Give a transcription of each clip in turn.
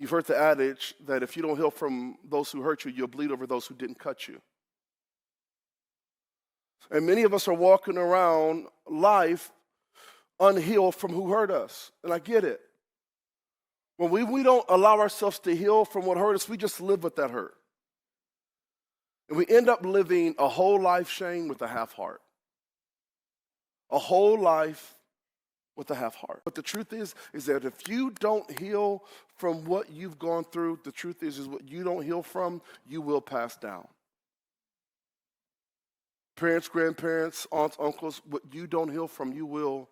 You've heard the adage that if you don't heal from those who hurt you, you'll bleed over those who didn't cut you. And many of us are walking around life unhealed from who hurt us. And I get it. When we don't allow ourselves to heal from what hurt us, we just live with that hurt. And we end up living a whole life, Shane, with a half heart. A whole life with a half heart. But the truth is that if you don't heal from what you've gone through, the truth is what you don't heal from, you will pass down. Parents, grandparents, aunts, uncles, what you don't heal from, you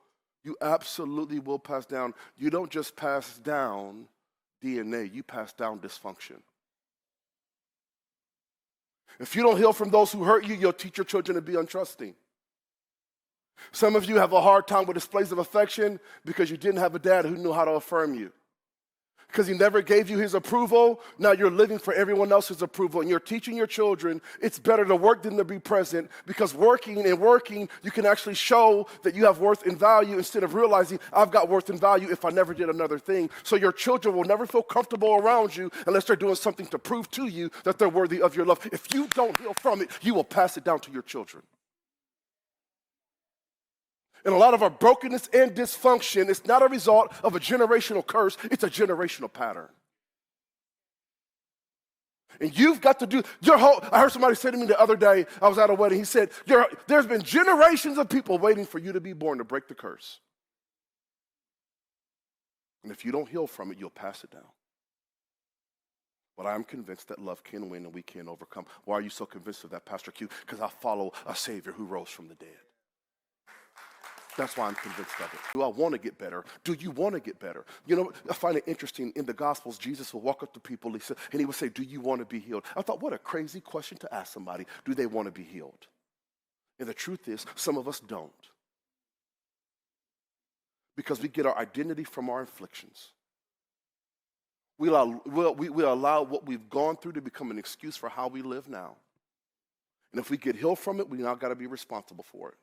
absolutely will pass down. You don't just pass down DNA, you pass down dysfunction. If you don't heal from those who hurt you, you'll teach your children to be untrusting. Some of you have a hard time with displays of affection because you didn't have a dad who knew how to affirm you. Because he never gave you his approval, now you're living for everyone else's approval. And you're teaching your children it's better to work than to be present, because working, you can actually show that you have worth and value instead of realizing I've got worth and value if I never did another thing. So your children will never feel comfortable around you unless they're doing something to prove to you that they're worthy of your love. If you don't heal from it, you will pass it down to your children. And a lot of our brokenness and dysfunction is not a result of a generational curse, it's a generational pattern. And you've got to do your whole, I heard somebody say to me the other day, I was at a wedding, he said, there's been generations of people waiting for you to be born to break the curse. And if you don't heal from it, you'll pass it down. But I'm convinced that love can win and we can overcome. Why are you so convinced of that, Pastor Q? Because I follow a Savior who rose from the dead. That's why I'm convinced of it. Do I want to get better? Do you want to get better? You know, I find it interesting. In the Gospels, Jesus will walk up to people and he would say, do you want to be healed? I thought, what a crazy question to ask somebody. Do they want to be healed? And the truth is, some of us don't. Because we get our identity from our afflictions. We allow what we've gone through to become an excuse for how we live now. And if we get healed from it, we now got to be responsible for it.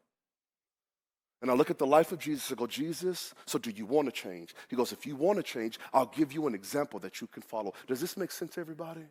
And I look at the life of Jesus and go, Jesus, so do you want to change? He goes, if you want to change, I'll give you an example that you can follow. Does this make sense, everybody?